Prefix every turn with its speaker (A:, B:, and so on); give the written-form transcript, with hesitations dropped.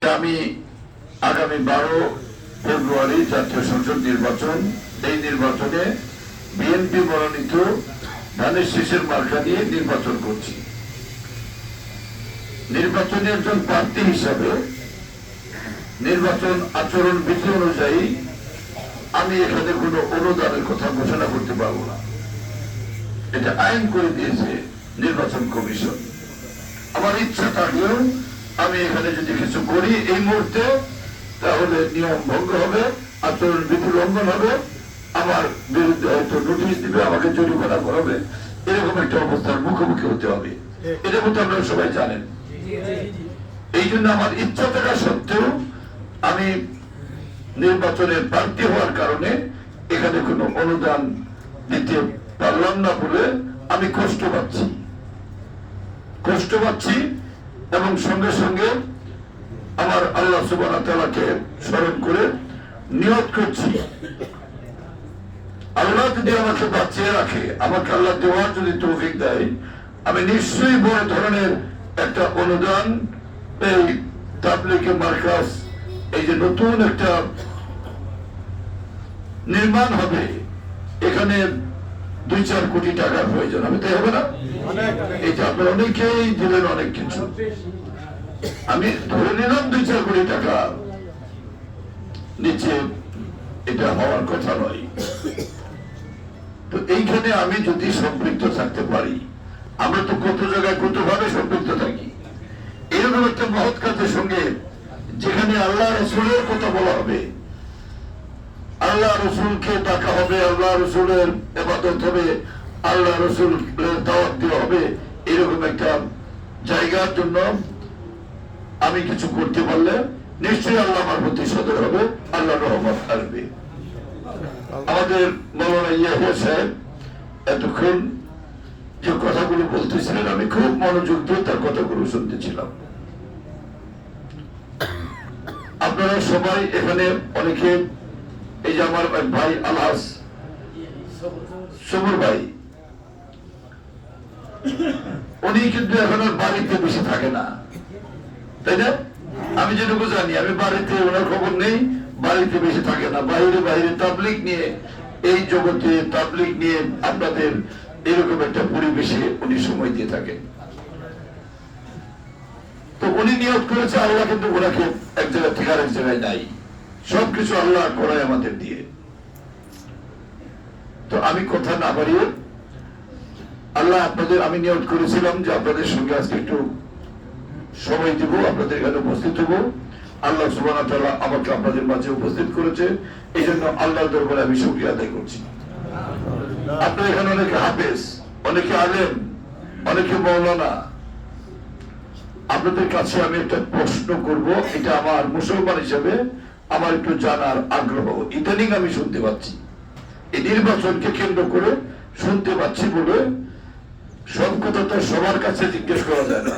A: আমি আগামী 12 ফেব্রুয়ারি জাতীয় সংসদ নির্বাচন, এই নির্বাচনে বিএনপি মনোনীত ধানের শীষের মার্কা নিয়ে নির্বাচন করছি। নির্বাচনে একজন প্রার্থী হিসাবে নির্বাচন আচরণ বিধি অনুযায়ী আমি এখানে কোনো অনুদানের কথা ঘোষণা করতে পারবো না। এটা আইন করে দিয়েছে নির্বাচন কমিশন। আমার ইচ্ছা থাকলেও আমি এখানে যদি কিছু করি এই মুহূর্তে, তাহলে নিয়ম ভঙ্গ হবে, আচরণ বিধি লঙ্ঘন হবে, আমার বিরুদ্ধে হয়তো নোটিশ দিবে, আমাকে জরিমানা করাবে, এরকম একটা অবস্থার মুখোমুখি হতে হবে। এটা কিন্তু আপনারা সবাই জানেন। এই জন্য আমার ইচ্ছা থাকা সত্ত্বেও আমি নির্বাচনের প্রার্থী হওয়ার কারণে এখানে কোনো অনুদান দিতে পারলাম না বলে আমি কষ্ট পাচ্ছি এবং সঙ্গে সঙ্গে আমার আল্লাহ সুবহানাহু ওয়া তাআলাকে স্মরণ করে নিয়ত করছি, আল্লাহ যদি আমাকে বাঁচিয়ে রাখে, আমাকে আল্লাহ দেওয়ার যদি তৌফিক দেয়, আমি নিশ্চয়ই বড় ধরনের একটা অনুদান এই তাবলীগে মার্কাজ, এই যে নতুন একটা নির্মাণ হবে, এখানে 2-4 কোটি টাকার প্রয়োজন হবে, তাই হবে না? এই যে আপনারা অনেকেই দিলেন অনেক কিছু, আমি ধরে নিলাম 2-4 কোটি টাকা নিচে, এটা হওয়ার কথা নয়। তো এইখানে আমি যদি সম্পৃক্ত থাকতে পারি, আমরা তো কত জায়গায় কত ভাবে সম্পৃক্ত থাকি, এরকম একটা মহৎ কাজের সঙ্গে যেখানে আল্লাহ রসুলের কথা বলা হবে, আল্লাহ রসুলকে ডাকা হবে, আল্লাহ রসুলের ইবাদত হবে, আল্লাহ রসুলের দাওয়াত দেওয়া হবে, এরকম একটা জায়গার জন্য আমি কিছু করতে পারলে নিশ্চয়ই আল্লাহ আমার প্রতি সদয় হবে, আল্লাহ রহমত আসবে। আমাদের মাওলানা ইয়াহিয়া সাহেব এতক্ষণ যে কথাগুলো বলতেছিলেন, আমি খুব মনোযোগ দিয়ে তার কথাগুলো শুনতেছিলাম। আপনারা সবাই এখানে অনেকে, এই যে আমার ভাই আলহাস সবুর ভাই, উনি কিন্তু এখন আর বাড়িতে বেশি থাকে না, তাই না? আমি যেটুকু জানি, আমি বাড়িতে ওনার খবর নেই, বাড়িতে বেশি থাকে না, বাইরে তাবলীগ নিয়ে, এই জগতে তাবলীগ নিয়ে আপনাদের এরকম একটা পরিবেশে উনি সময় দিয়ে থাকেন। তো উনি নিয়ত করেছে, আল্লাহ কিন্তু ওনাকে এক জায়গা থেকে আরেক জায়গায় নাই, সবকিছু আল্লাহ করায় আমাদের দিয়ে। তো আমি কথা না বাড়িয়ে, আল্লাহ আপনাদের, আমি নিয়ত করেছিলাম যে আপনাদের সঙ্গে আজকে একটু সময় দিব, আপনাদের এখানে উপস্থিত হব। আল্লাহ সুবহানাহু ওয়া তাআলা আমাকে আপনাদের মাঝে উপস্থিত করেছে, এই জন্য আল্লাহর দরবারে আমি শুকরিয়া আদায় করছি। আপনারা এখানে অনেকে হাফেজ, অনেকে আলেম, অনেকে মাওলানা, আপনাদের কাছে আমি একটা প্রশ্ন করব, এটা আমার মুসলমান হিসেবে আমার একটু জানার আগ্রহ। ইদানিং আমি শুনতে পাচ্ছি, এই নির্বাচনকে কেন্দ্র করে শুনতে পাচ্ছি বলে সব কথা তো সবার কাছে জিজ্ঞেস করা যায় না।